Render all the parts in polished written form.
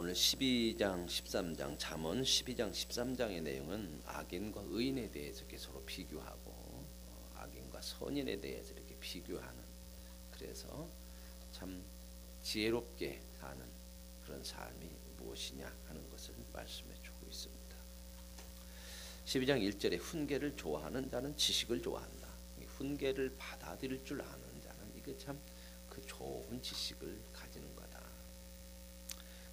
오늘 12장 13장 잠언 12장 13장의 내용은 악인과 의인에 대해서 이렇게 서로 비교하고 악인과 선인에 대해서 이렇게 비교하는, 그래서 참 지혜롭게 사는 그런 삶이 무엇이냐 하는 것을 말씀해 주고 있습니다. 12장 1절에 훈계를 좋아하는 자는 지식을 좋아한다. 훈계를 받아들일 줄 아는 자는 이게 참 그 좋은 지식을 가지는 거다.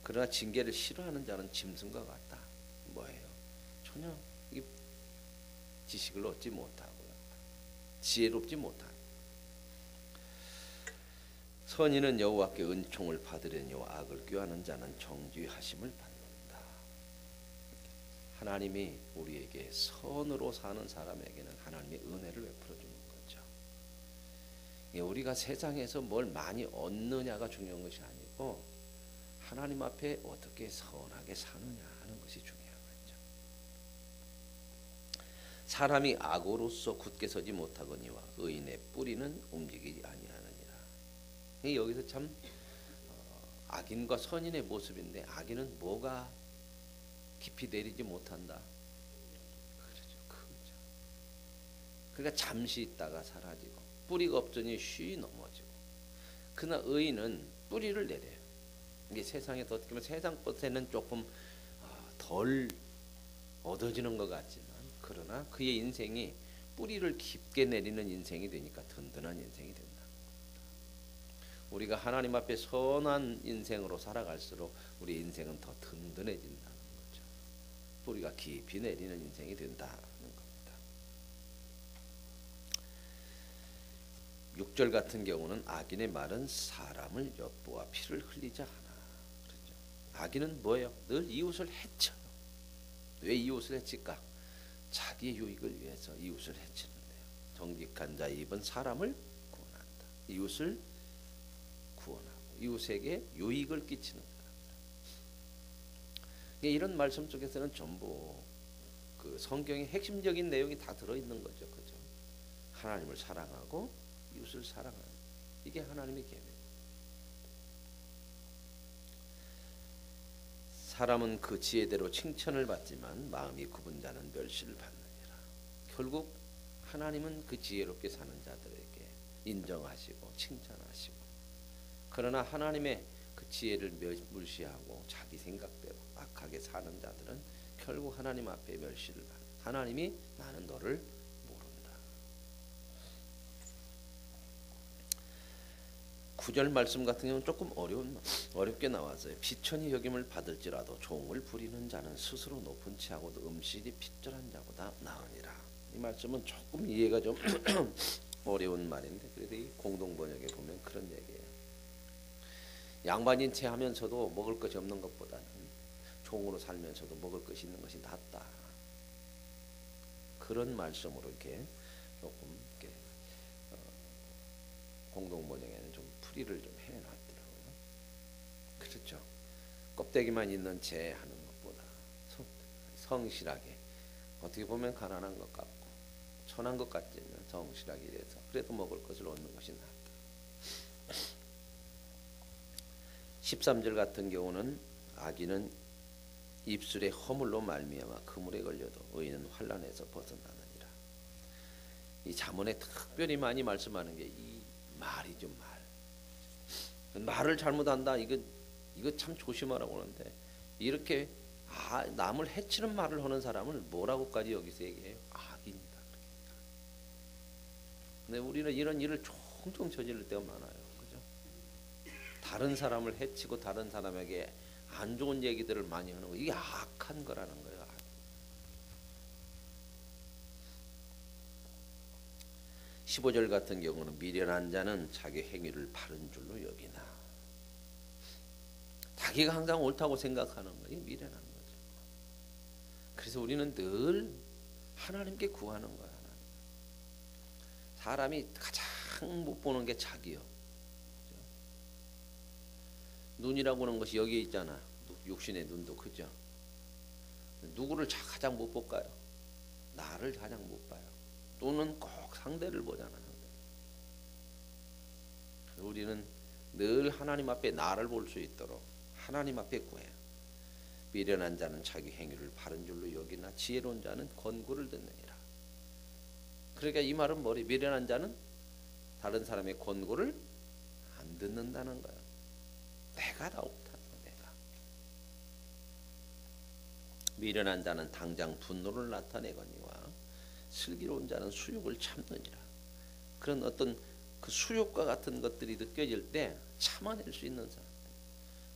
그러나 징계를 싫어하는 자는 짐승과 같다. 뭐예요? 전혀 이 지식을 얻지 못하고요, 지혜롭지 못한. 선인은 여호와께 은총을 받으려니와 악을 꾀하는 자는 정죄하심을 받는다. 하나님이 우리에게 선으로 사는 사람에게는 하나님의 은혜를 베풀어 주는 거죠. 우리가 세상에서 뭘 많이 얻느냐가 중요한 것이 아니고 하나님 앞에 어떻게 선하게 사느냐 하는 것이 중요한 거죠. 사람이 악으로서 굳게 서지 못하거니와 의인의 뿌리는 움직이지 아니하느니라. 여기서 참 악인과 선인의 모습인데, 악인은 뭐가 깊이 내리지 못한다. 그렇죠. 그러니까 잠시 있다가 사라지고 뿌리가 없더니 쉬이 넘어지고. 그러나 의인은 뿌리를 내려요. 이게 세상에 더 어떻게 보면 세상 것에는 조금 덜 얻어지는 것 같지만, 그러나 그의 인생이 뿌리를 깊게 내리는 인생이 되니까 든든한 인생이 된다. 우리가 하나님 앞에 선한 인생으로 살아갈수록 우리 인생은 더 든든해진다는 거죠. 뿌리가 깊이 내리는 인생이 된다는 겁니다. 6절 같은 경우는 악인의 말은 사람을 엿보아 피를 흘리자 하나. 그렇죠. 악인은 뭐예요? 늘 이웃을 해쳐요. 왜 이웃을 해칠까? 자기의 유익을 위해서 이웃을 해치는데요. 정직한 자의 입은 사람을 구원한다. 이웃을 구원하고 이웃에게 유익을 끼치는 사람이다. 이런 말씀 속에서는 전부 그 성경의 핵심적인 내용이 다 들어있는 거죠. 그죠? 하나님을 사랑하고 이웃을 사랑하는, 이게 하나님의 계명입니다. 사람은 그 지혜대로 칭찬을 받지만 마음이 굽은 자는 멸시를 받느니라. 결국 하나님은 그 지혜롭게 사는 자들에게 인정하시고 칭찬하시고, 그러나 하나님의 그 지혜를 무시하고 자기 생각대로 악하게 사는 자들은 결국 하나님 앞에 멸시를 받는, 하나님이 나는 너를 모른다. 9절 말씀 같은 경우는 조금 어렵게 나왔어요. 비천히 여김을 받을지라도 종을 부리는 자는 스스로 높은 채하고도 음식이 핏절한 자보다 나으니라. 이 말씀은 조금 이해가 좀 어려운 말인데, 그래도 이 공동번역에 보면 그런 얘기예요. 양반인 채 하면서도 먹을 것이 없는 것보다는 종으로 살면서도 먹을 것이 있는 것이 낫다. 그런 말씀으로 이렇게 조금 이렇게 공동번역에는 좀 풀이를 좀 해놨더라고요. 그렇죠. 껍데기만 있는 채 하는 것보다 성실하게, 어떻게 보면 가난한 것 같고 천한 것 같지만 성실하게 일해서 그래도 먹을 것을 얻는 것이 낫다. 13절 같은 경우는 악인은 입술의 허물로 말미암아 그물에 걸려도 의인은 환난에서 벗어나느니라. 이 잠언에 특별히 많이 말씀하는 게 이 말이죠. 말을 잘못한다, 이거 참 조심하라고 하는데, 이렇게 남을 해치는 말을 하는 사람을 뭐라고까지 여기서 얘기해요? 악인이다. 근데 우리는 이런 일을 종종 저지를 때가 많아요. 그죠? 다른 사람을 해치고 다른 사람에게 안 좋은 얘기들을 많이 하는 거, 이게 악한 거라는 거예요. 15절 같은 경우는 미련한 자는 자기 행위를 바른 줄로 여기나. 자기가 항상 옳다고 생각하는 거, 이게 미련한 거죠. 그래서 우리는 늘 하나님께 구하는 거야. 사람이 가장 못 보는 게 자기요. 그렇죠? 눈이라고 하는 것이 여기에 있잖아. 육신의 눈도, 그죠? 누구를 가장 못 볼까요? 나를 가장 못 봐요. 또는 꼭 상대를 보잖아요. 우리는 늘 하나님 앞에 나를 볼 수 있도록 하나님 앞에 구해요. 미련한 자는 자기 행위를 바른 줄로 여기나 지혜로운 자는 권고를 듣느니라. 그러니까 이 말은 뭐래? 미련한 자는 다른 사람의 권고를 안 듣는다는 거야. 내가 다 옳다. 내가. 미련한 자는 당장 분노를 나타내거니와 슬기로운 자는 수욕을 참느니라. 그런 어떤 그 수욕과 같은 것들이 느껴질 때 참아낼 수 있는 사람.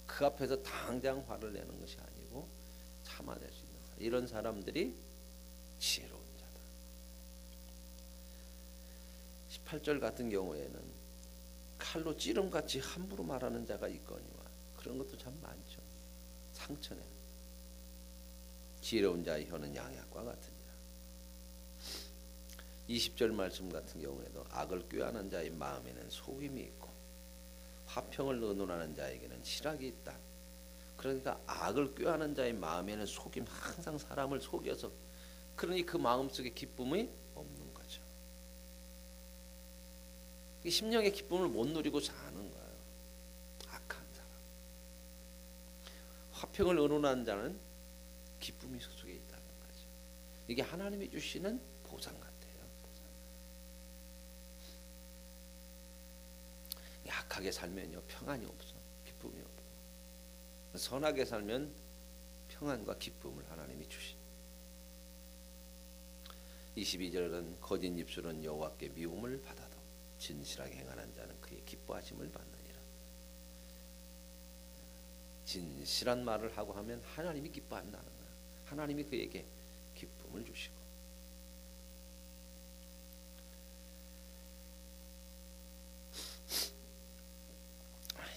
그 앞에서 당장 화를 내는 것이 아니고 참아낼 수 있는 사람. 이런 사람들이 지혜로운 자다. 18절 같은 경우에는 칼로 찌름같이 함부로 말하는 자가 있거니와 그런 것도 참 많죠. 상처내. 지혜로운 자의 혀는 양약과 같으니라. 20절 말씀 같은 경우에도 악을 꾀하는 자의 마음에는 속임이 있고 화평을 의논하는 자에게는 실학이 있다. 그러니까 악을 꾀하는 자의 마음에는 속임, 항상 사람을 속여서, 그러니 그 마음속에 기쁨이 없는 거죠. 심령의 기쁨을 못 누리고 사는 거예요. 악한 사람. 화평을 의논하는 자는 기쁨이 속에 있다는 거죠. 이게 하나님이 주시는 보상 같아요. 악하게 살면요 평안이 없어. 기쁨이 없어. 선하게 살면 평안과 기쁨을 하나님이 주신. 22절은 거짓 입술은 여호와께 미움을 받아도 진실하게 행하는 자는 그의 기뻐하심을 받느니라. 진실한 말을 하고 하면 하나님이 기뻐한다는 거야. 하나님이 그에게 기쁨을 주시고.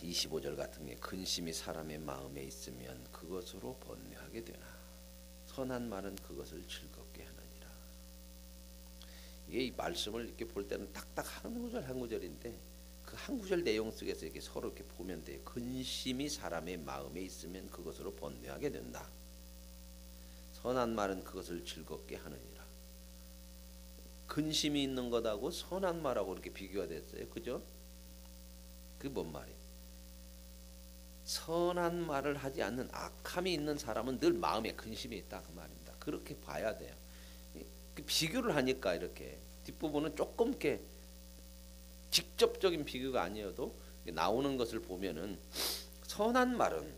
25절 같은 게 근심이 사람의 마음에 있으면 그것으로 번뇌하게 되나 선한 말은 그것을 즐겁게 하느니라. 이게 이 말씀을 이렇게 볼 때는 딱딱 한 구절 한 구절인데 그 한 구절 내용 속에서 이렇게 서로 이렇게 보면 돼요. 근심이 사람의 마음에 있으면 그것으로 번뇌하게 된다. 선한 말은 그것을 즐겁게 하느니라. 근심이 있는 것하고 선한 말하고 이렇게 비교가 됐어요. 그죠? 그게 뭔 말이에요? 선한 말을 하지 않는 악함이 있는 사람은 늘 마음에 근심이 있다 그 말입니다. 그렇게 봐야 돼요. 비교를 하니까 이렇게 뒷부분은 조금 이렇게 직접적인 비교가 아니어도 나오는 것을 보면은 선한 말은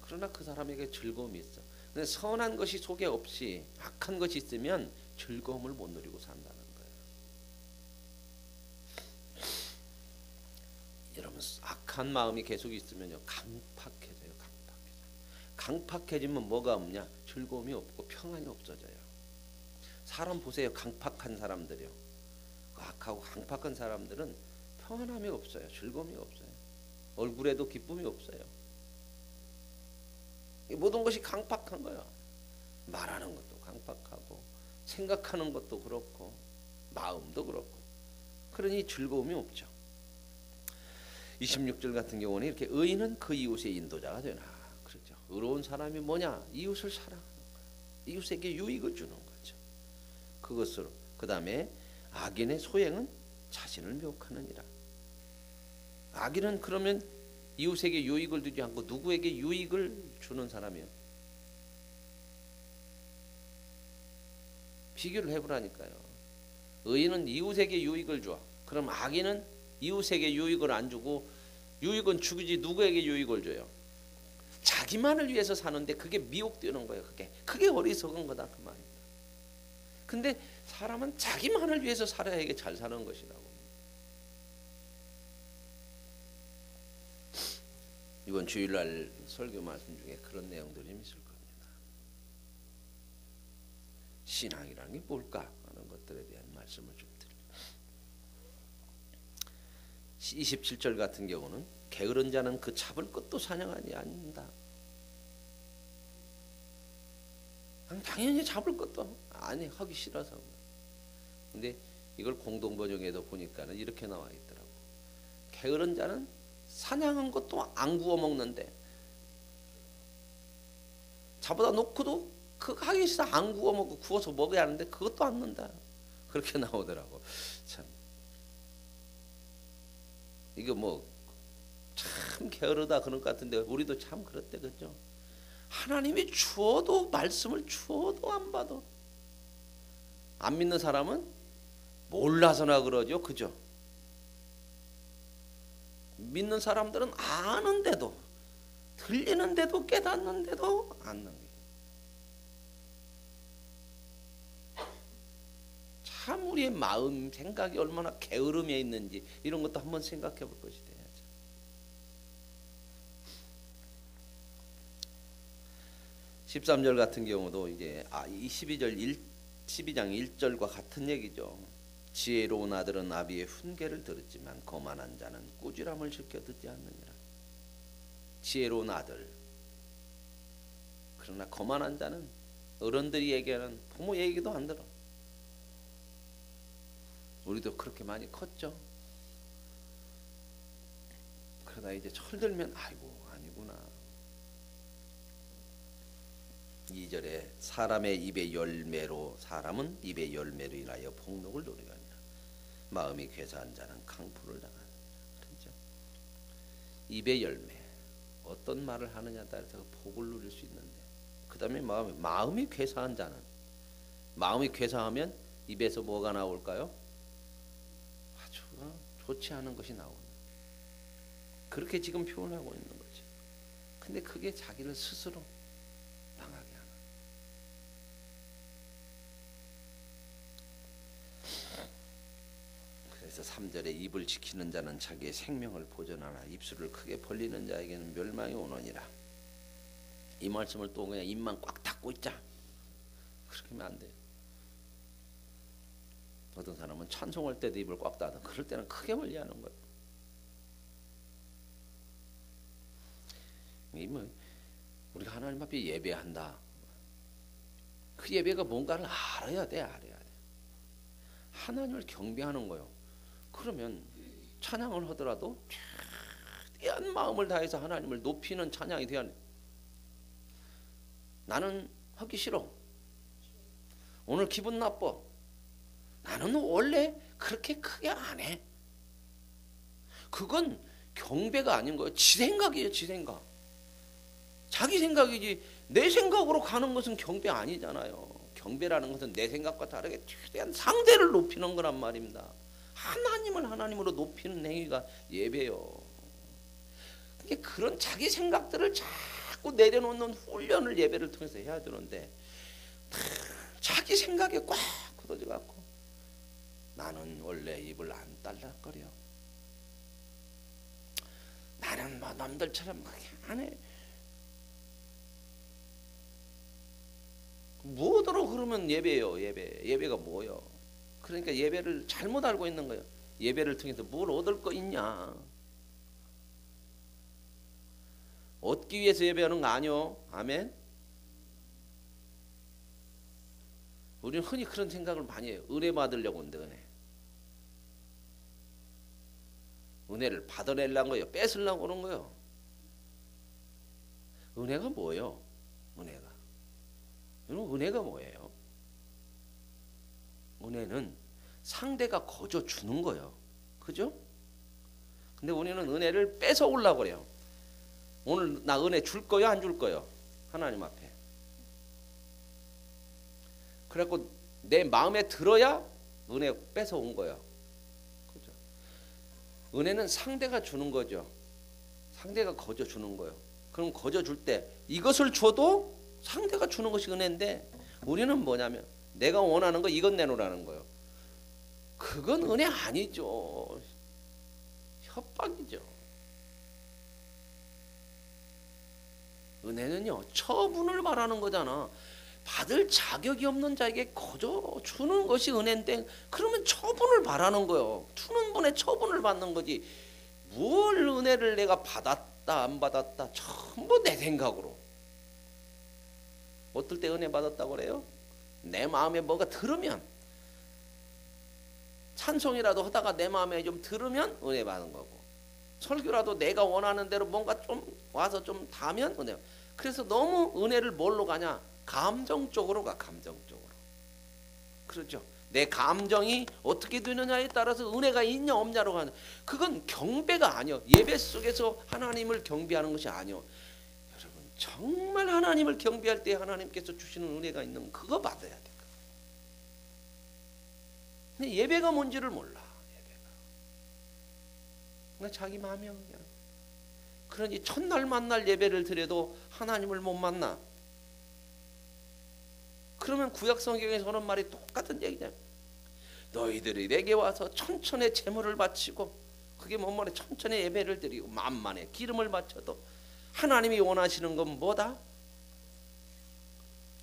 그러나 그 사람에게 즐거움이 있어. 근데 선한 것이 속에 없이 악한 것이 있으면 즐거움을 못 누리고 산다는 거예요. 여러분 악한 마음이 계속 있으면요 강팍해져요. 강팍해지면 뭐가 없냐? 즐거움이 없고 평안이 없어져요. 사람 보세요. 강팍한 사람들이요. 악하고 강팍한 사람들은 평안함이 없어요. 즐거움이 없어요. 얼굴에도 기쁨이 없어요. 모든 것이 강팍한 거야. 말하는 것도 강팍하고 생각하는 것도 그렇고 마음도 그렇고 그러니 즐거움이 없죠. 26절 같은 경우는 이렇게 의인은 그 이웃의 인도자가 되나 그렇죠. 의로운 사람이 뭐냐? 이웃을 사랑하는 거야. 이웃에게 유익을 주는 거죠. 그것으로 그 다음에 악인의 소행은 자신을 미혹하느니라. 악인은 그러면 이웃에게 유익을 주지 않고 누구에게 유익을 주는 사람이요? 비교를 해보라니까요. 의인은 이웃에게 유익을 줘. 그럼 악인은 이웃에게 유익을 안 주고 유익은 주지 누구에게 유익을 줘요? 자기만을 위해서 사는데 그게 미혹되는 거예요. 그게 어리석은 거다 그 말입니다. 근데 사람은 자기만을 위해서 살아야 이게 잘 사는 것이라고. 이번 주일날 설교 말씀 중에 그런 내용들이 있을 겁니다. 신앙이라는 게 뭘까 하는 것들에 대한 말씀을 좀 드립니다. 27절 같은 경우는 게으른 자는 그 잡을 것도 사냥하지 않는다. 당연히 잡을 것도 아니 하기 싫어서. 근데 이걸 공동번역에도 보니까는 이렇게 나와 있더라고. 게으른 자는 사냥한 것도 안 구워 먹는데 잡아다 놓고도 그 하기 싫어 안 구워 먹고 구워서 먹어야 하는데 그것도 안 넣는다. 그렇게 나오더라고. 참 이거 뭐 참 게으르다 그런 것 같은데 우리도 참 그렇대 그죠? 하나님이 주어도 말씀을 주어도 안 받아. 안 믿는 사람은 몰라서나 그러죠. 그죠? 믿는 사람들은 아는데도 들리는데도 깨닫는데도 안 넘겨. 참 우리의 마음 생각이 얼마나 게으름에 있는지 이런 것도 한번 생각해 볼 것이 돼야죠. (13절) 같은 경우도 이제 이 12장 1절과 같은 얘기죠. 지혜로운 아들은 아비의 훈계를 들었지만 거만한 자는 꾸지람을 지켜 듣지 않느니라. 지혜로운 아들, 그러나 거만한 자는 어른들이 얘기하는 부모 얘기도 안 들어. 우리도 그렇게 많이 컸죠. 그러다 이제 철들면 아이고 아니구나. 2절에 사람의 입의 열매로 사람은 입의 열매로 인하여 복록을 누리느니라. 마음이 괴사한 자는 강포를 당하느니라. 그렇죠? 입의 열매, 어떤 말을 하느냐에 따라서 복을 누릴 수 있는데, 그 다음에 마음이 괴사한 자는, 마음이 괴사하면 입에서 뭐가 나올까요? 아주 좋지 않은 것이 나오는, 그렇게 지금 표현하고 있는 거지. 근데 그게 자기를 스스로 당하게 하는. 그래서 3절에 입을 지키는 자는 자기의 생명을 보존하나 입술을 크게 벌리는 자에게는 멸망이 오느니라. 이 말씀을 또 그냥 입만 꽉 닫고 있자, 그렇게 하면 안 돼요. 어떤 사람은 찬송할 때도 입을 꽉 닫아. 그럴 때는 크게 벌려야 하는 거예요. 우리가 하나님 앞에 예배한다. 그 예배가 뭔가를 알아야 돼. 하나님을 경배하는 거예요. 그러면 찬양을 하더라도 최대한 마음을 다해서 하나님을 높이는 찬양이 돼야 돼. 나는 하기 싫어. 오늘 기분 나빠. 나는 원래 그렇게 크게 안 해. 그건 경배가 아닌 거예요. 지 생각이에요. 지 생각. 자기 생각이지 내 생각으로 가는 것은 경배 아니잖아요. 경배라는 것은 내 생각과 다르게 최대한 상대를 높이는 거란 말입니다. 하나님을 하나님으로 높이는 행위가 예배요. 그런 자기 생각들을 자꾸 내려놓는 훈련을 예배를 통해서 해야 되는데, 자기 생각에 꽉 굳어져 갖고 나는 원래 입을 안 딸락거려. 나는 뭐 남들처럼 그렇게 안 해. 뭐더러 그러면 예배요. 예배가 뭐요? 그러니까 예배를 잘못 알고 있는 거예요. 예배를 통해서 뭘 얻을 거 있냐? 얻기 위해서 예배하는 거 아니요. 아멘. 우리는 흔히 그런 생각을 많이 해요. 은혜 받으려고 하는데 은혜를 받아내려는 거예요. 뺏으려고 하는 거예요. 은혜가 뭐예요? 은혜가 뭐예요? 은혜는 상대가 거저 주는 거예요. 그죠? 근데 우리는 은혜를 뺏어오려고 그래요. 오늘 나 은혜 줄 거요? 안 줄 거요? 하나님 앞에. 그래갖고 내 마음에 들어야 은혜 뺏어온 거예요. 그죠? 은혜는 상대가 주는 거죠. 상대가 거저 주는 거예요. 그럼 거저 줄 때 이것을 줘도 상대가 주는 것이 은혜인데, 우리는 뭐냐면 내가 원하는 거 이것 내놓으라는 거예요. 그건 은혜 아니죠. 협박이죠. 은혜는요, 처분을 바라는 거잖아. 받을 자격이 없는 자에게 거저 주는 것이 은혜인데, 그러면 처분을 바라는 거예요. 주는 분의 처분을 받는 거지. 뭘 은혜를 내가 받았다 안 받았다 전부 내 생각으로. 어떨 때 은혜 받았다고 그래요? 내 마음에 뭐가 들으면, 찬송이라도 하다가 내 마음에 좀 들으면 은혜 받은 거고, 설교라도 내가 원하는 대로 뭔가 좀 와서 좀 닿으면 은혜. 그래서 너무 은혜를 뭘로 가냐? 감정적으로 가. 감정적으로. 그렇죠? 내 감정이 어떻게 되느냐에 따라서 은혜가 있냐 없냐로 가는. 그건 경배가 아니요. 예배 속에서 하나님을 경배하는 것이 아니요. 여러분, 정말 하나님을 경배할 때 하나님께서 주시는 은혜가 있는 그거 받아야 돼. 근데 예배가 뭔지를 몰라. 예배가. 그냥 자기 마음이야 그냥. 그러니 첫날 만날 예배를 드려도 하나님을 못 만나. 그러면 구약 성경에서 하는 말이 똑같은 얘기냐. 너희들이 내게 와서 천천의 제물을 바치고, 그게 뭔 말이야. 천천의 예배를 드리고 만만에 기름을 바쳐도 하나님이 원하시는 건 뭐다?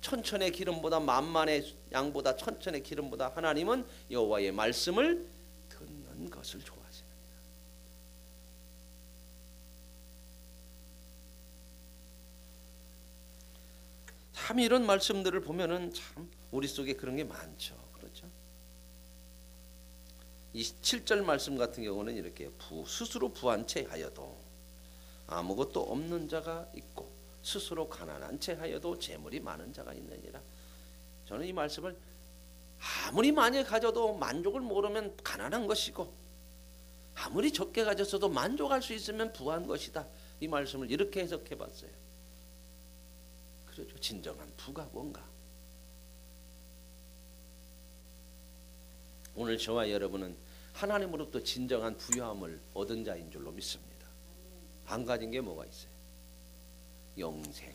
천천의 기름보다, 만만의 양보다 천천의 기름보다 하나님은 여호와의 말씀을 듣는 것을 좋아하십니다. 참 이런 말씀들을 보면은 참 우리 속에 그런 게 많죠. 그렇죠? 이 7절 말씀 같은 경우는 이렇게 스스로 부한 채 하여도 아무것도 없는 자가 있고 스스로 가난한 채 하여도 재물이 많은 자가 있느니라. 저는 이 말씀을 아무리 많이 가져도 만족을 모르면 가난한 것이고, 아무리 적게 가졌어도 만족할 수 있으면 부한 것이다. 이 말씀을 이렇게 해석해 봤어요. 그렇죠. 진정한 부가 뭔가. 오늘 저와 여러분은 하나님으로부터 진정한 부유함을 얻은 자인 줄로 믿습니다. 안 가진 게 뭐가 있어요? 영생,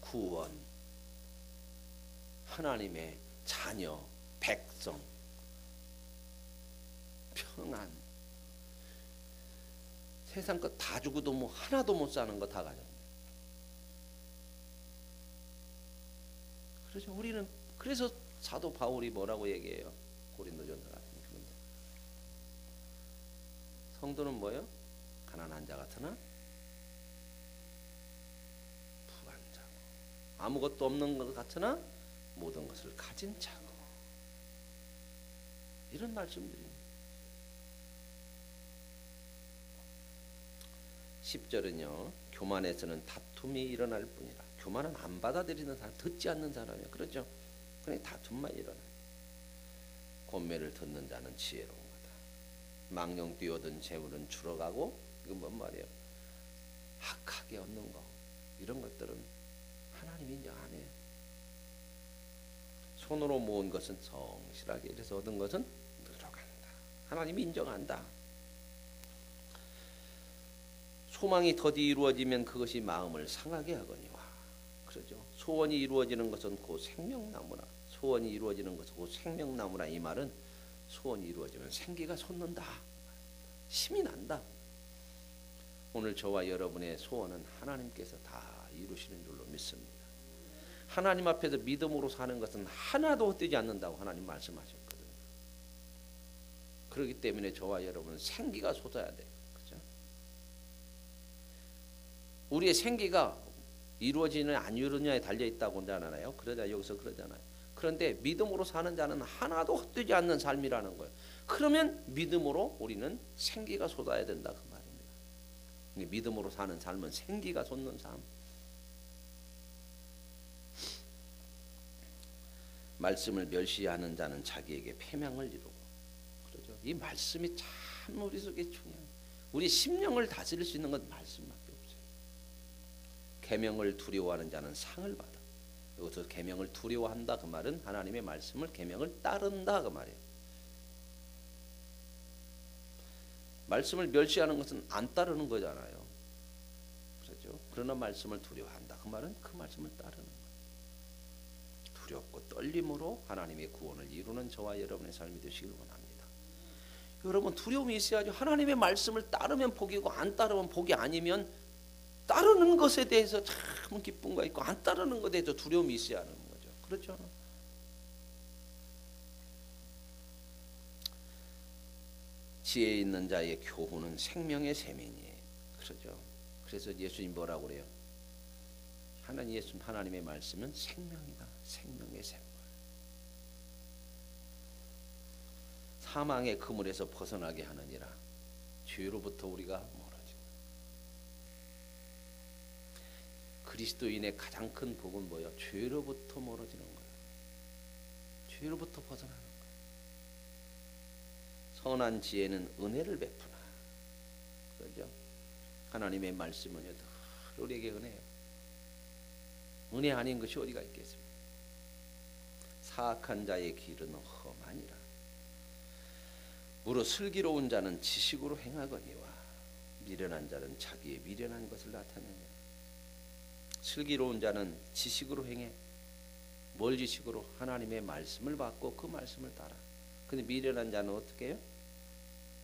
구원, 하나님의 자녀, 백성, 평안. 세상 것 다 주고도 뭐 하나도 못 사는 거 다 가졌네. 그렇죠. 우리는 그래서 사도 바울이 뭐라고 얘기해요? 고린도전서 같은 그런데 성도는 뭐예요? 가난한 자 같으나 부한 자고, 아무것도 없는 것 같으나 모든 것을 가진 자고, 이런 말씀들입니다. 10절은요, 교만에서는 다툼이 일어날 뿐이라. 교만은 안 받아들이는 사람, 듣지 않는 사람이에요. 그렇죠? 그냥 다툼만 일어나요. 권매를 듣는 자는 지혜로운 거다. 망령 뛰어든 재물은 줄어가고, 이건 뭔 말이에요? 악하게 얻는 거, 이런 것들은 하나님이 인정 안 해요. 손으로 모은 것은 성실하게 일해서 얻은 것은 늘어간다. 하나님이 인정한다. 소망이 더디 이루어지면 그것이 마음을 상하게 하거니와. 그렇죠? 소원이 이루어지는 것은 곧 생명나무라. 소원이 이루어지는 것은 곧 생명나무라. 이 말은 소원이 이루어지면 생기가 솟는다. 힘이 난다. 오늘 저와 여러분의 소원은 하나님께서 다 이루시는 줄로 믿습니다. 하나님 앞에서 믿음으로 사는 것은 하나도 헛되지 않는다고 하나님 말씀하셨거든요. 그렇기 때문에 저와 여러분은 생기가 솟아야 돼요. 그렇죠? 우리의 생기가 이루어지느냐 안 이루느냐에 달려있다고 하잖아요. 그러자 여기서 그러잖아요. 그런데 믿음으로 사는 자는 하나도 헛되지 않는 삶이라는 거예요. 그러면 믿음으로 우리는 생기가 솟아야 된다 그 말입니다. 믿음으로 사는 삶은 생기가 솟는 삶. 말씀을 멸시하는 자는 자기에게 패망을 이루고. 그렇죠? 이 말씀이 참 우리 속에 중요해요. 우리 심령을 다스릴 수 있는 건 말씀밖에 없어요. 계명을 두려워하는 자는 상을 받아. 여기서 계명을 두려워한다 그 말은 하나님의 말씀을 계명을 따른다 그 말이에요. 말씀을 멸시하는 것은 안 따르는 거잖아요. 그렇죠? 그러나 말씀을 두려워한다 그 말은 그 말씀을 따르는 거예요. 두렵고 떨림으로 하나님의 구원을 이루는 저와 여러분의 삶이 되시길 원합니다. 여러분 두려움이 있어야죠. 하나님의 말씀을 따르면 복이고 안 따르면 복이 아니면 따르는 것에 대해서 참 기쁨과 있고 안 따르는 것에 대해서 두려움이 있어야 하는 거죠. 그렇죠? 지혜 있는 자의 교훈은 생명의 샘이니. 그렇죠? 그래서 예수님 뭐라고 그래요? 하나님의 말씀은 생명이다. 생명의 샘. 사망의 그물에서 벗어나게 하느니라. 죄로부터 우리가 멀어지고. 그리스도인의 가장 큰 복은 뭐예요? 죄로부터 멀어지는 거예요. 죄로부터 벗어나는 거예요. 선한 지혜는 은혜를 베푸나. 그렇죠? 하나님의 말씀은요, 우리에게 은혜예요. 은혜 아닌 것이 어디가 있겠습니까? 사악한 자의 길은 험하니라. 무릇 슬기로운 자는 지식으로 행하거니와 미련한 자는 자기의 미련한 것을 나타내느니라. 슬기로운 자는 지식으로 행해. 뭘 지식으로? 하나님의 말씀을 받고 그 말씀을 따라. 근데 미련한 자는 어떻게 해요?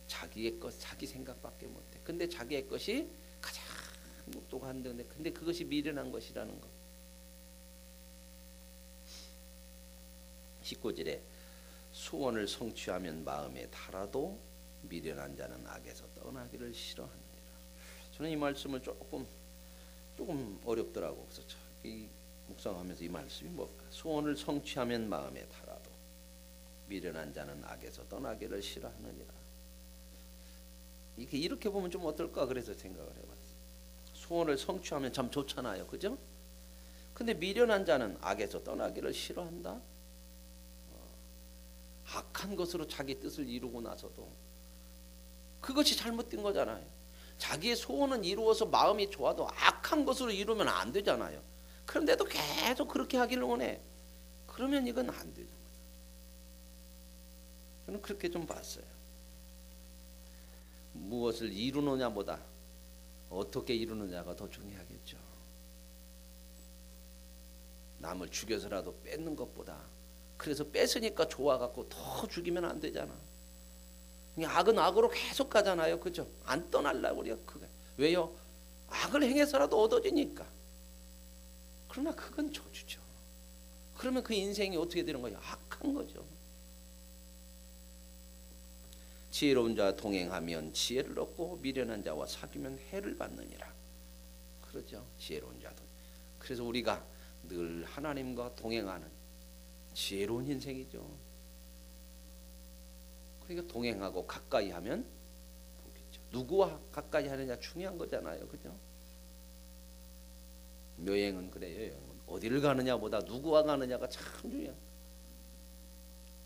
자기의 것, 자기 생각밖에 못해. 근데 자기의 것이 가장 똑똑한데, 근데 그것이 미련한 것이라는 거. 19절에 소원을 성취하면 마음에 달아도 미련한 자는 악에서 떠나기를 싫어하느니라. 저는 이 말씀을 조금 어렵더라고. 그래서 이 묵상하면서 이 말씀이 뭘까? 소원을 성취하면 마음에 달아도 미련한 자는 악에서 떠나기를 싫어하느니라. 이렇게 보면 좀 어떨까? 그래서 생각을 해봤어요. 소원을 성취하면 참 좋잖아요, 그죠? 근데 미련한 자는 악에서 떠나기를 싫어한다. 악한 것으로 자기 뜻을 이루고 나서도 그것이 잘못된 거잖아요. 자기의 소원은 이루어서 마음이 좋아도 악한 것으로 이루면 안 되잖아요. 그런데도 계속 그렇게 하기를 원해. 그러면 이건 안 되는 거예요. 저는 그렇게 좀 봤어요. 무엇을 이루느냐보다 어떻게 이루느냐가 더 중요하겠죠. 남을 죽여서라도 뺏는 것보다, 그래서 뺏으니까 좋아갖고 더 죽이면 안 되잖아. 악은 악으로 계속 가잖아요, 그죠? 안 떠날라고 그래요. 그게 왜요? 악을 행해서라도 얻어지니까. 그러나 그건 저주죠. 그러면 그 인생이 어떻게 되는 거예요? 악한 거죠. 지혜로운 자와 동행하면 지혜를 얻고 미련한 자와 사귀면 해를 받느니라. 그렇죠? 지혜로운 자도. 그래서 우리가 늘 하나님과 동행하는 지혜로운 인생이죠. 그러니까 동행하고 가까이 하면 복이죠. 누구와 가까이 하느냐 중요한 거잖아요, 그죠? 여행은 그래요. 여행은 어디를 가느냐보다 누구와 가느냐가 참 중요해요.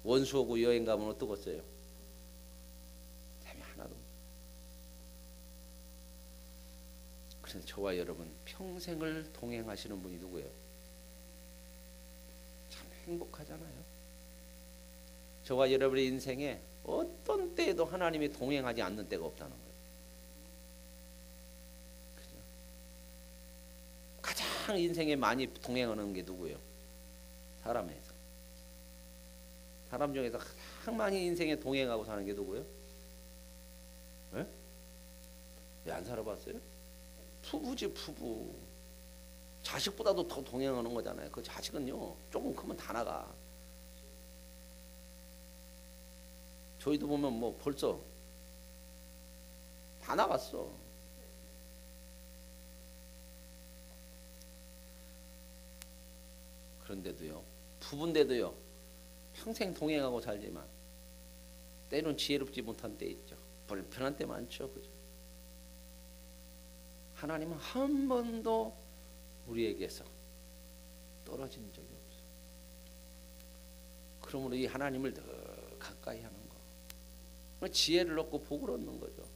원수하고 여행 가면 어떠겠어요? 재미하나도. 그래서 저와 여러분 평생을 동행하시는 분이 누구예요? 참 행복하잖아요. 저와 여러분의 인생에 어떤 때에도 하나님이 동행하지 않는 때가 없다는 거예요. 그죠? 가장 인생에 많이 동행하는 게 누구예요? 사람에서. 사람 중에서 가장 많이 인생에 동행하고 사는 게 누구예요? 왜 안 살아봤어요? 부부지, 부부. 자식보다도 더 동행하는 거잖아요. 그 자식은요 조금 크면 다 나가. 저희도 보면 뭐 벌써 다 나갔어. 그런데도요, 부부인데도요 평생 동행하고 살지만 때론 지혜롭지 못한 때 있죠. 불편한 때 많죠, 그죠? 하나님은 한 번도 우리에게서 떨어진 적이 없어요. 그러므로 이 하나님을 더 가까이 하는 거, 지혜를 얻고 복을 얻는 거죠.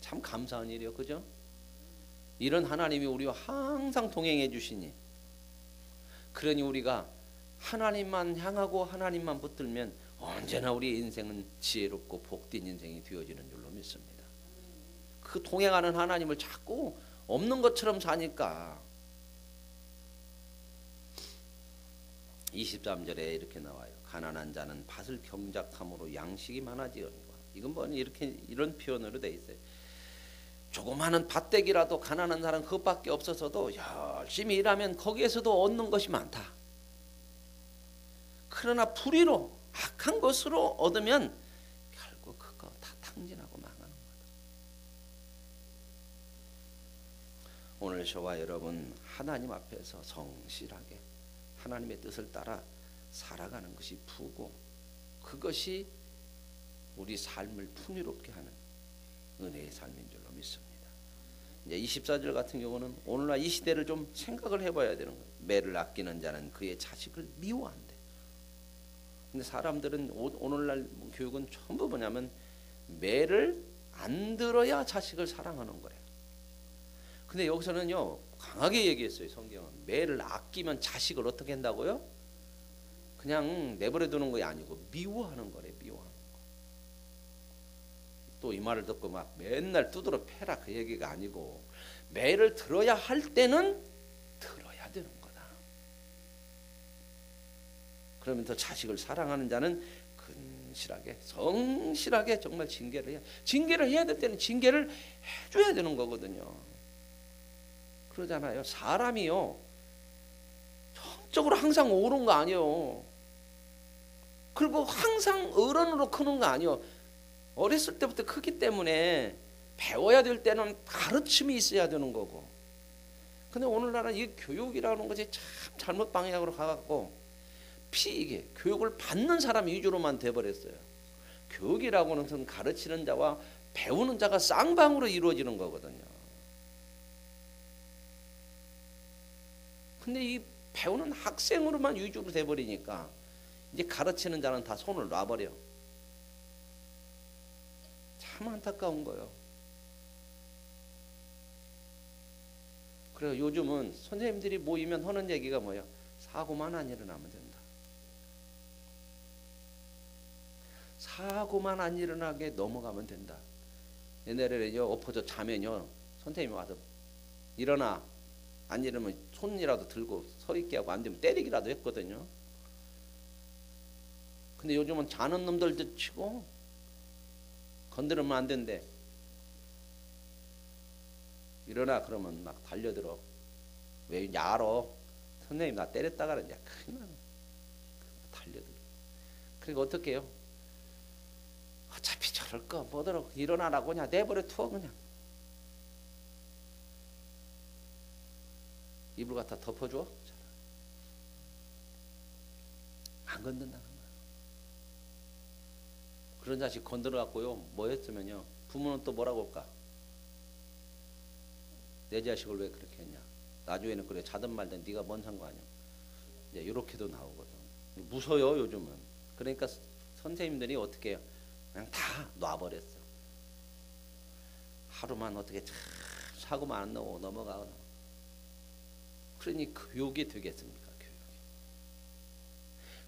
참 감사한 일이요, 그죠? 이런 하나님이 우리와 항상 동행해 주시니, 그러니 우리가 하나님만 향하고 하나님만 붙들면 언제나 우리의 인생은 지혜롭고 복된 인생이 되어지는 줄로 믿습니다. 그 동행하는 하나님을 자꾸 없는 것처럼 사니까 23절에 이렇게 나와요. 가난한 자는 밭을 경작함으로 양식이 많아지거니와. 이건 뭐 이런 표현으로 돼 있어요. 조그마한 밭대기라도 가난한 사람 그것밖에 없어서도 열심히 일하면 거기에서도 얻는 것이 많다. 그러나 불의로 악한 것으로 얻으면 결국 그거 다 탕진하고 망하는 거다. 오늘 저와 여러분 하나님 앞에서 성실하게 하나님의 뜻을 따라 살아가는 것이 부고, 그것이 우리 삶을 풍요롭게 하는 은혜의 삶인 줄로 믿습니다. 이제 24절 같은 경우는 오늘날 이 시대를 좀 생각을 해봐야 되는 거예요. 매를 아끼는 자는 그의 자식을 미워한대. 근데 사람들은 오늘날 교육은 전부 뭐냐면 매를 안 들어야 자식을 사랑하는 거예요. 근데 여기서는요 강하게 얘기했어요. 성경은 매를 아끼면 자식을 어떻게 한다고요? 그냥 내버려 두는 게 아니고 미워하는 거래. 미워하는 거. 또 이 말을 듣고 막 맨날 두드러 패라 그 얘기가 아니고 매를 들어야 할 때는 들어야 되는 거다. 그러면서 자식을 사랑하는 자는 근실하게 성실하게 정말 징계를 해야 될 때는 징계를 해줘야 되는 거거든요. 그러잖아요. 사람이요 성적으로 항상 옳은 거 아니에요. 그리고 항상 어른으로 크는 거 아니에요. 어렸을 때부터 크기 때문에 배워야 될 때는 가르침이 있어야 되는 거고. 근데 오늘날은 이 교육이라는 것이 참 잘못 방향으로 가갖고 이게 교육을 받는 사람 위주로만 돼버렸어요. 교육이라고는 것은 가르치는 자와 배우는 자가 쌍방으로 이루어지는 거거든요. 근데 이 배우는 학생으로만 위주로 돼버리니까 이제 가르치는 자는 다 손을 놔버려. 참 안타까운 거예요. 그래서 요즘은 선생님들이 모이면 하는 얘기가 뭐예요? 사고만 안 일어나면 된다. 사고만 안 일어나게 넘어가면 된다. 옛날에는요 엎어져 자면요 선생님이 와서 일어나, 안 일어나면 손이라도 들고 서 있게 하고 안 되면 때리기라도 했거든요. 근데 요즘은 자는 놈들도 치고 건드리면 안 된대. 일어나 그러면 막 달려들어. 왜 알아? 선생님 나 때렸다 그러냐. 큰일 나네. 달려들어. 그러니까 어떻게 해요? 어차피 저럴 거 뭐더러 일어나라고 그냥 내버려 두어 그냥. 이불 갖다 덮어줘. 안 건든다는 거야. 그런 자식 건드려 갖고요 뭐 했으면요 부모는 또 뭐라고 할까? 내 자식을 왜 그렇게 했냐? 나중에는 그래 자든 말든 네가 뭔 상관이야? 이제 이렇게도 나오거든. 무서워요 요즘은. 그러니까 선생님들이 어떻게 해요? 그냥 다 놔버렸어. 하루만 어떻게 참 사고만 안 나고 넘어가. 그러니 교육이 되겠습니까? 교육이.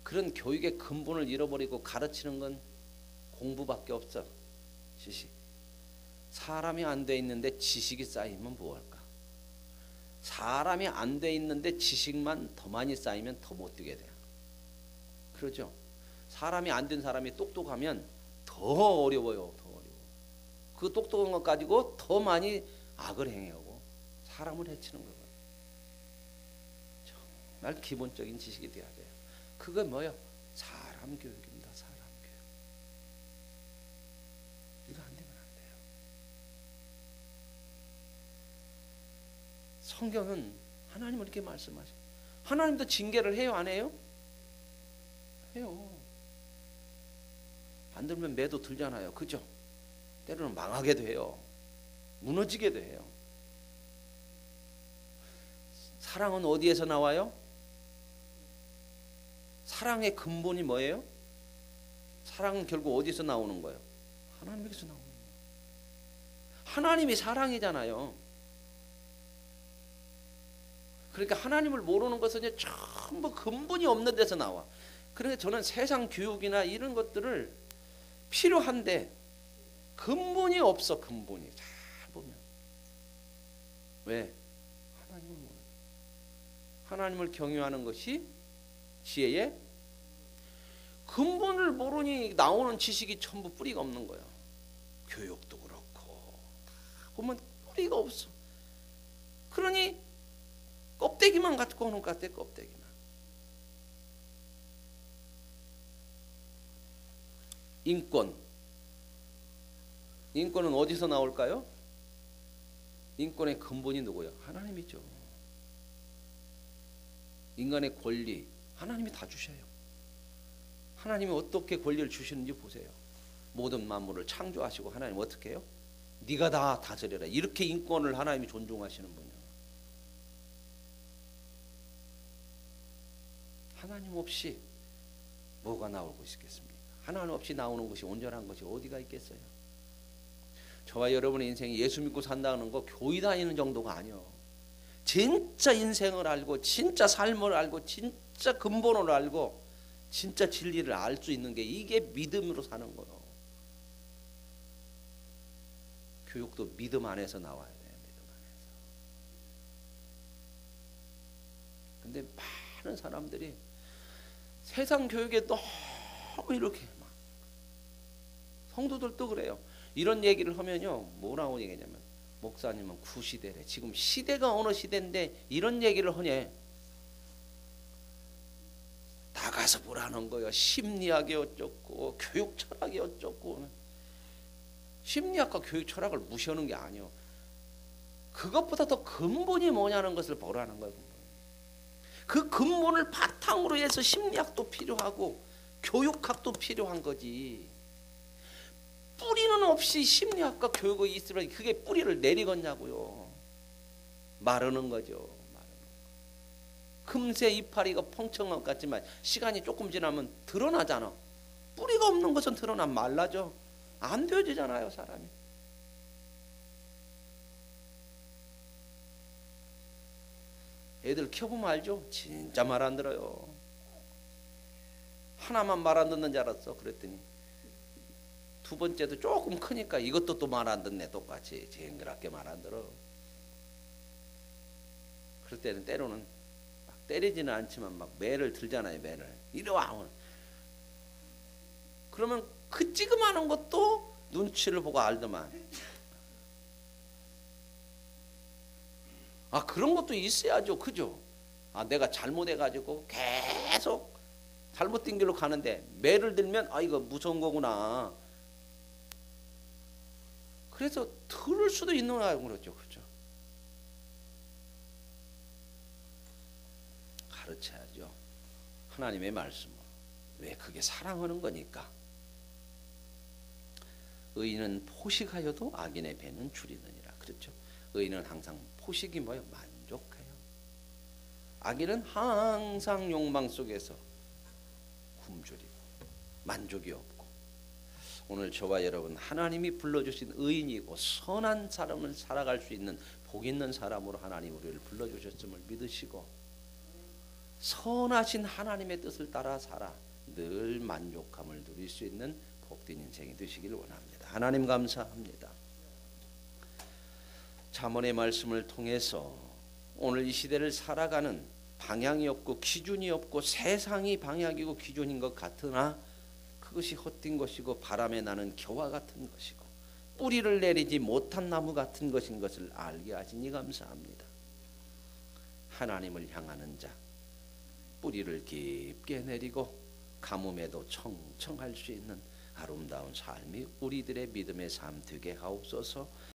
그런 교육의 근본을 잃어버리고 가르치는 건 공부밖에 없어. 지식. 사람이 안 돼 있는데 지식이 쌓이면 뭐할까? 사람이 안 돼 있는데 지식만 더 많이 쌓이면 더 못 되게 돼요. 그렇죠? 사람이 안 된 사람이 똑똑하면 더 어려워요. 더 어려워. 그 똑똑한 것 가지고 더 많이 악을 행하고 사람을 해치는 거예요. 정말 기본적인 지식이 돼야 돼요. 그건 뭐예요? 사람 교육입니다. 사람 교육. 이거 안 되면 안 돼요. 성경은 하나님은 이렇게 말씀하셔요. 하나님도 징계를 해요, 안 해요? 해요. 안 들면 매도 들잖아요. 그죠? 때로는 망하게 돼요. 무너지게 돼요. 사랑은 어디에서 나와요? 사랑의 근본이 뭐예요? 사랑은 결국 어디서 나오는 거예요? 하나님에게서 나오는 거예요. 하나님이 사랑이잖아요. 그러니까 하나님을 모르는 것은 이제 전부 근본이 없는 데서 나와. 그러니까 저는 세상 교육이나 이런 것들을 필요한데 근본이 없어. 근본이 잘 보면 왜? 하나님을 모르는. 하나님을 경외하는 것이 지혜의 근본을 모르니 나오는 지식이 전부 뿌리가 없는 거예요. 교육도 그렇고 다 보면 뿌리가 없어. 그러니 껍데기만 갖고 오는 것 같아. 껍데기만. 인권은 어디서 나올까요? 인권의 근본이 누구예요? 하나님이죠. 인간의 권리 하나님이 다 주셔요. 하나님이 어떻게 권리를 주시는지 보세요. 모든 만물을 창조하시고 하나님 어떻게 해요? 네가 다 다스려라. 이렇게 인권을 하나님이 존중하시는 분이에요. 하나님 없이 뭐가 나올 것이겠습니까? 하나님 없이 나오는 것이 온전한 것이 어디가 있겠어요? 저와 여러분의 인생이 예수 믿고 산다는 거 교회 다니는 정도가 아니요. 진짜 인생을 알고 진짜 삶을 알고 진짜 근본을 알고 진짜 진리를 알 수 있는 게 이게 믿음으로 사는 거요. 교육도 믿음 안에서 나와야 돼요. 믿음 안에서. 근데 많은 사람들이 세상 교육에 너무 이렇게 막 성도들도 그래요. 이런 얘기를 하면요, 뭐라고 얘기하냐면 목사님은 구시대래. 지금 시대가 어느 시대인데 이런 얘기를 하냐. 나가서 보라는 거예요. 심리학이 어쩌고 교육 철학이 어쩌고. 심리학과 교육 철학을 무시하는 게 아니에요. 그것보다 더 근본이 뭐냐는 것을 보라는 거예요. 그 근본을 바탕으로 해서 심리학도 필요하고 교육학도 필요한 거지. 뿌리는 없이 심리학과 교육이 있으면 그게 뿌리를 내리겠냐고요. 마르는 거죠. 금세 이파리가 펑청한 것 같지만 시간이 조금 지나면 드러나잖아. 뿌리가 없는 것은 드러나면 말라져. 안 되어지잖아요, 사람이. 애들 키워보면 알죠? 진짜 말 안 들어요. 하나만 말 안 듣는 줄 알았어. 그랬더니 두 번째도 조금 크니까 이것도 또 말 안 듣네. 똑같이 쟁그랗게 말 안 들어. 그럴 때는 때로는 막 때리지는 않지만 막 매를 들잖아요. 매를 이리와. 그러면 그 찌그마한 것도 눈치를 보고 알더만. 아, 그런 것도 있어야죠. 그죠? 아, 내가 잘못해가지고 계속 잘못된 길로 가는데 매를 들면 아, 이거 무서운 거구나. 그래서 들을 수도 있는 거라고 그러죠. 그죠? 가르쳐야죠. 하나님의 말씀을. 왜 그게 사랑하는 거니까. 의인은 포식하여도 악인의 배는 줄이느니라. 그렇죠? 의인은 항상 포식이 뭐예요? 만족해요. 악인은 항상 욕망 속에서 굶주리고 만족이 없고. 오늘 저와 여러분 하나님이 불러주신 의인이고 선한 사람을 살아갈 수 있는 복 있는 사람으로 하나님 우리를 불러주셨음을 믿으시고 선하신 하나님의 뜻을 따라 살아 늘 만족함을 누릴 수 있는 복된 인생이 되시기를 원합니다. 하나님 감사합니다. 잠언의 말씀을 통해서 오늘 이 시대를 살아가는 방향이 없고 기준이 없고 세상이 방향이고 기준인 것 같으나 그것이 헛된 것이고 바람에 나는 겨와 같은 것이고 뿌리를 내리지 못한 나무 같은 것인 것을 알게 하시니 감사합니다. 하나님을 향하는 자 뿌리를 깊게 내리고 가뭄에도 청청할 수 있는 아름다운 삶이 우리들의 믿음의 삶 되게 하옵소서.